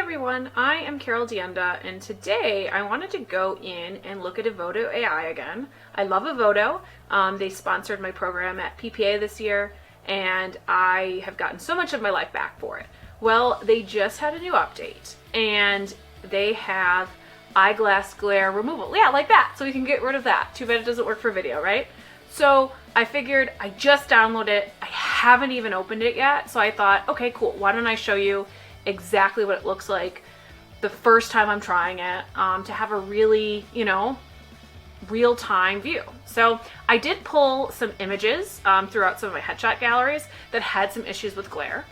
everyone, I am Carol Dienda, and today I wanted to go in and look at Evoto AI again. I love Evoto. They sponsored my program at PPA this year, and I have gotten so much of my life back for it. Well, they just had a new update, and they have Eyeglass Glare removal. Yeah, like that, so we can get rid of that. Too bad it doesn't work for video, right? So I figured I just downloaded it. I haven't even opened it yet, so I thought, okay, cool. Why don't I show you exactly what it looks like the first time I'm trying it, to have a really, real-time view. So I did pull some images throughout some of my headshot galleries that had some issues with glare.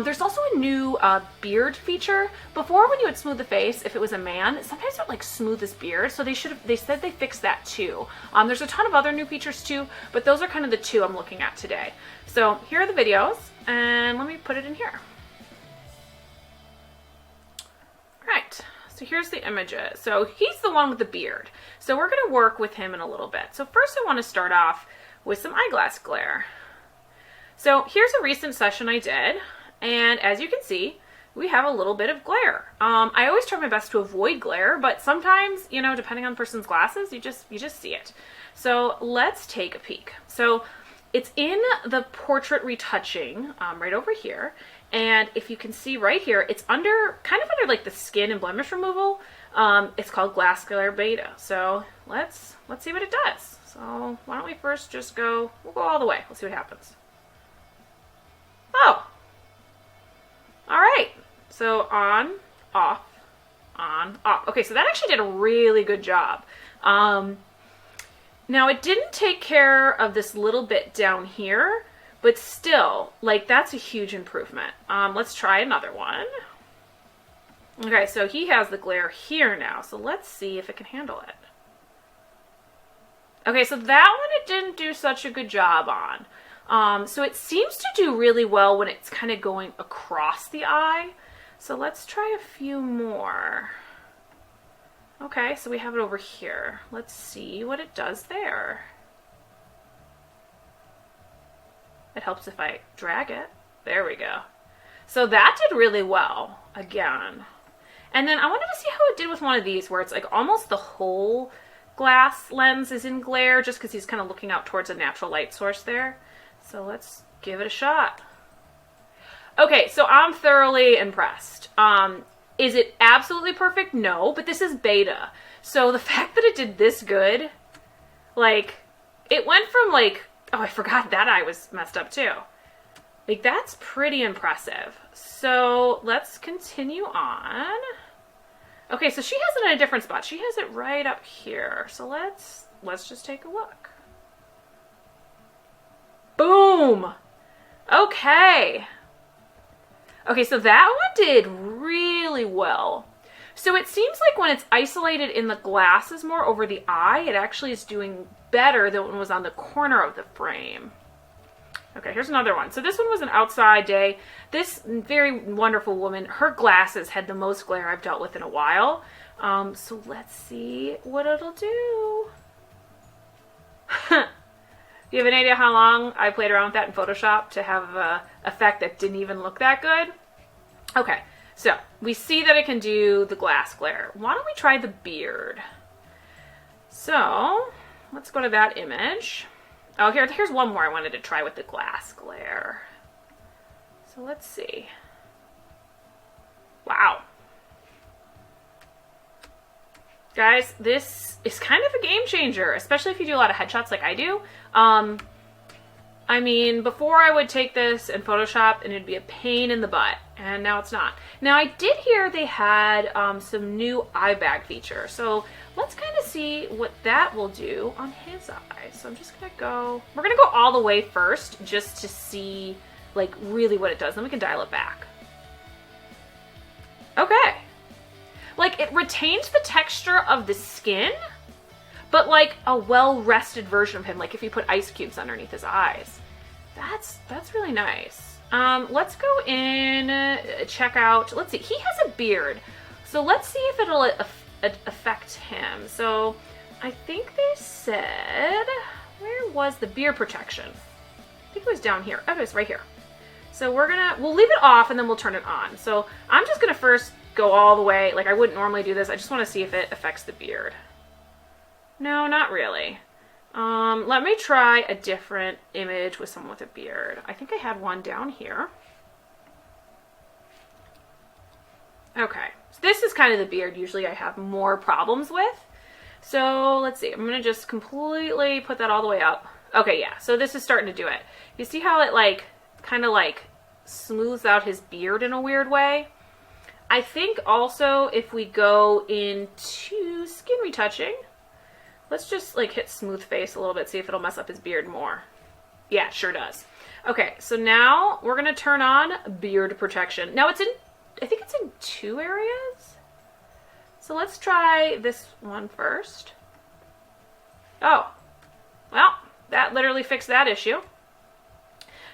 There's also a new beard feature. Before, when you would smooth the face, if it was a man, sometimes it would like smooth his beard. So they said they fixed that too. There's a ton of other new features too, but those are kind of the two I'm looking at today. So here are the videos, and let me put it in here. Right, so here's the images. So he's the one with the beard. So we're gonna work with him in a little bit. So first I wanna start off with some eyeglass glare. So here's a recent session I did, and as you can see, we have a little bit of glare. I always try my best to avoid glare, but sometimes, depending on the person's glasses, you just see it. So let's take a peek. So it's in the portrait retouching right over here. And if you can see right here, it's kind of under like the skin and blemish removal. It's called Glass Glare Beta. So let's see what it does. So why don't we first we'll go all the way. Let's see what happens. Oh, all right. So on, off, on, off. Okay, so that actually did a really good job. Now it didn't take care of this little bit down here, but still, like, that's a huge improvement. Let's try another one. Okay, so he has the glare here now, so let's see if it can handle it. Okay, so that one it didn't do such a good job on. So it seems to do really well when it's kind of going across the eye. So let's try a few more. Okay, so we have it over here. Let's see what it does there. It helps if I drag it. There we go. So that did really well, again. And then I wanted to see how it did with one of these, where it's like almost the whole glass lens is in glare, just because he's kind of looking out towards a natural light source there. So let's give it a shot. Okay, so I'm thoroughly impressed. Is it absolutely perfect? No, but this is beta. So the fact that it did this good, like, it went from like, oh, I forgot that eye was messed up too. Like, that's pretty impressive. So let's continue on. Okay, so she has it in a different spot. She has it right up here. So let's just take a look. Boom! Okay. Okay, so that one did really well. So it seems like when it's isolated in the glasses more over the eye, it actually is doing better than when it was on the corner of the frame. Okay, here's another one. So this one was an outside day. This very wonderful woman, her glasses had the most glare I've dealt with in a while. So let's see what it'll do. You have an idea how long I played around with that in Photoshop to have an effect that didn't even look that good? Okay, so we see that it can do the glass glare. Why don't we try the beard? So let's go to that image. Oh, here's one more I wanted to try with the glass glare. So let's see. Wow. Guys, this is kind of a game changer, especially if you do a lot of headshots like I do. I mean, before I would take this in Photoshop and it'd be a pain in the butt, and now it's not. Now, I did hear they had some new eye bag feature, so let's kind of see what that will do on his eyes. So I'm just gonna we're gonna go all the way first, just to see, like, really what it does, then we can dial it back. Okay. Like, it retains the texture of the skin, but like a well-rested version of him, like if you put ice cubes underneath his eyes. That's really nice. Let's go in, check out, let's see, he has a beard. So let's see if it'll affect him. So I think they said, where was the beard protection? I think it was down here. Oh, it's right here. So we'll leave it off and then we'll turn it on. So I'm just gonna first go all the way. Like, I wouldn't normally do this. I just want to see if it affects the beard. No, not really. Let me try a different image with someone with a beard. I think I had one down here. Okay, so this is kind of the beard usually I have more problems with. So let's see, I'm gonna just completely put that all the way up. Okay, yeah, so this is starting to do it. You see how it like, kind of like smooths out his beard in a weird way? I think also if we go into skin retouching, let's just like hit smooth face a little bit, see if it'll mess up his beard more. Yeah, it sure does. Okay, so now we're gonna turn on beard protection. Now it's in, I think it's in 2 areas. So let's try this one first. Oh, well, that literally fixed that issue.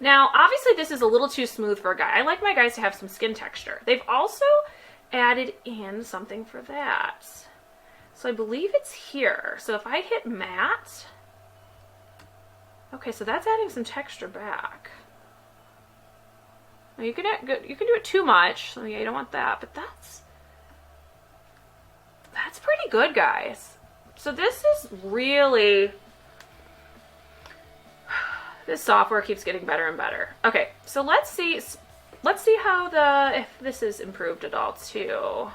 Now, obviously this is a little too smooth for a guy. I like my guys to have some skin texture. They've also added in something for that. So I believe it's here. So if I hit matte, okay, so that's adding some texture back. Now you can do it too much. So yeah, you don't want that, but that's pretty good, guys. So this is really, this software keeps getting better and better. Okay, so let's see how if this is improved at all too.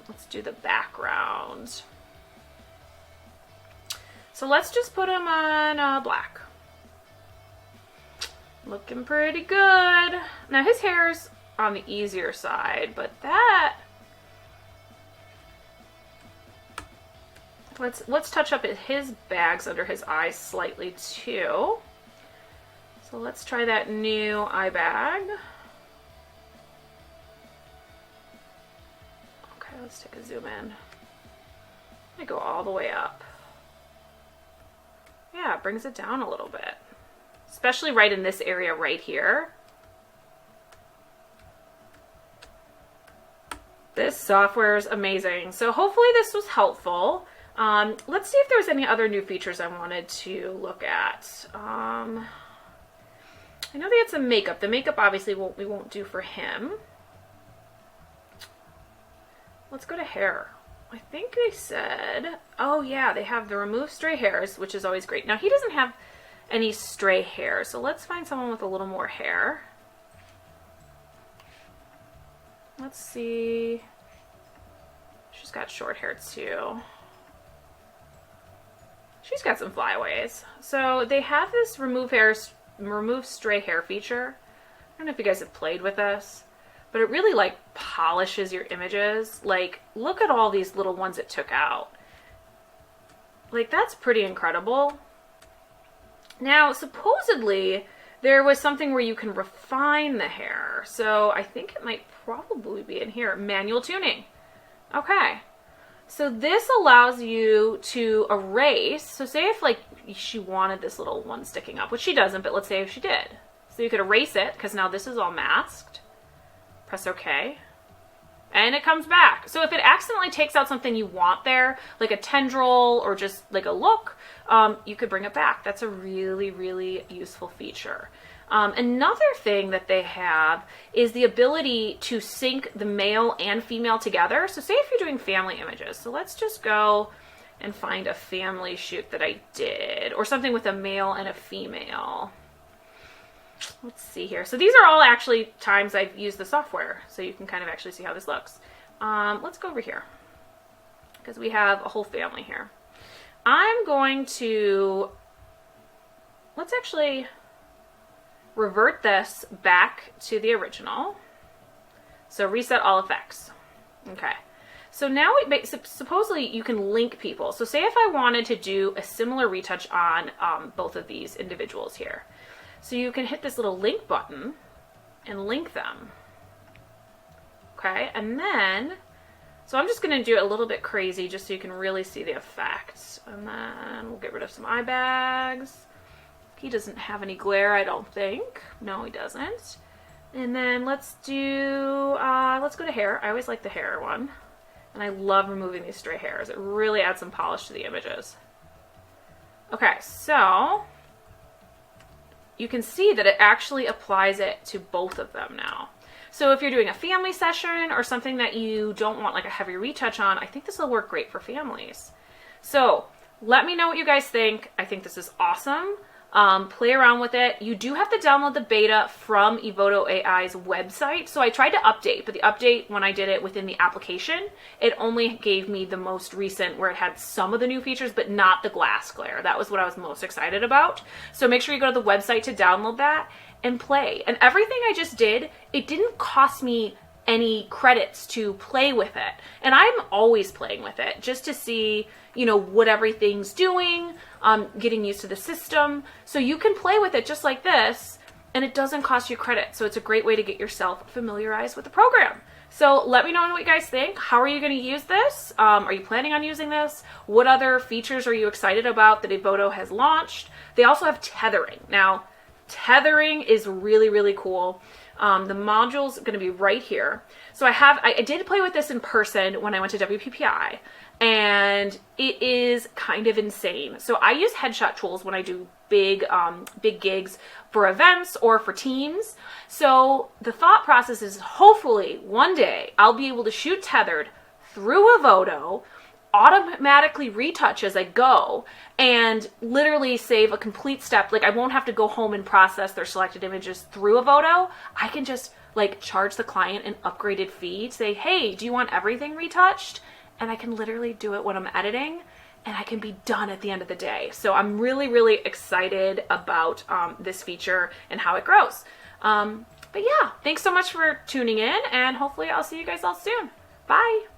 Let's do the background. So let's just put him on black. Looking pretty good. Now his hair's on the easier side, but that, let's touch up his bags under his eyes slightly too. So let's try that new eye bag. Okay, let's take a zoom in. I go all the way up. Yeah, it brings it down a little bit. Especially right in this area right here. This software is amazing. So hopefully this was helpful. Let's see if there's any other new features I wanted to look at. I know they had some makeup. The makeup obviously we won't do for him. Let's go to hair. I think they said, oh yeah, they have the remove stray hairs, which is always great. Now he doesn't have any stray hair, so let's find someone with a little more hair. Let's see. She's got short hair too. She's got some flyaways. So they have this remove stray hair feature. I don't know if you guys have played with this, but it really like polishes your images. Like, look at all these little ones it took out. Like, that's pretty incredible. Now, supposedly, there was something where you can refine the hair. So I think it might probably be in here. Manual tuning. Okay. So this allows you to erase. So say if like she wanted this little one sticking up, which she doesn't, but let's say if she did. So you could erase it because now this is all masked. Press OK. And it comes back. So if it accidentally takes out something you want there, like a tendril or just like a look, you could bring it back. That's a really, really useful feature. Another thing that they have is the ability to sync the male and female together. So say if you're doing family images. So let's just go and find a family shoot that I did, or something with a male and a female. Let's see here. So these are all actually times I've used the software, so you can kind of actually see how this looks. Let's go over here because we have a whole family here. I'm going to, let's actually revert this back to the original. So reset all effects. Okay. So now supposedly you can link people. So say if I wanted to do a similar retouch on both of these individuals here. So you can hit this little link button and link them. Okay, and then, so I'm just gonna do it a little bit crazy just so you can really see the effects. And then we'll get rid of some eye bags. He doesn't have any glare, I don't think. No, he doesn't. And then let's do, let's go to hair. I always like the hair one. And I love removing these stray hairs. It really adds some polish to the images. Okay, so you can see that it actually applies it to both of them now. So if you're doing a family session or something that you don't want like a heavy retouch on, I think this will work great for families. So let me know what you guys think. I think this is awesome. Play around with it. You do have to download the beta from Evoto AI's website. So I tried to update, but the update, when I did it within the application, it only gave me the most recent where it had some of the new features, but not the glass glare. That was what I was most excited about. So make sure you go to the website to download that and play. And everything I just did, it didn't cost me any credits to play with it. And I'm always playing with it just to see, you know, what everything's doing, getting used to the system. So you can play with it just like this, and it doesn't cost you credit. So it's a great way to get yourself familiarized with the program. So let me know what you guys think. How are you going to use this? Are you planning on using this? What other features are you excited about that Evoto has launched? They also have tethering. Now, tethering is really, really cool. The module's going to be right here. So I did play with this in person when I went to WPPI, and it is kind of insane. So I use headshot tools when I do big gigs for events or for teams. So the thought process is hopefully one day I'll be able to shoot tethered through Evoto, automatically retouch as I go, and literally save a complete step. Like I won't have to go home and process their selected images through Evoto. I can just like charge the client an upgraded fee, say, hey, do you want everything retouched? And I can literally do it when I'm editing, and I can be done at the end of the day. So I'm really, really excited about this feature and how it grows. But yeah, thanks so much for tuning in, and hopefully I'll see you guys all soon. Bye.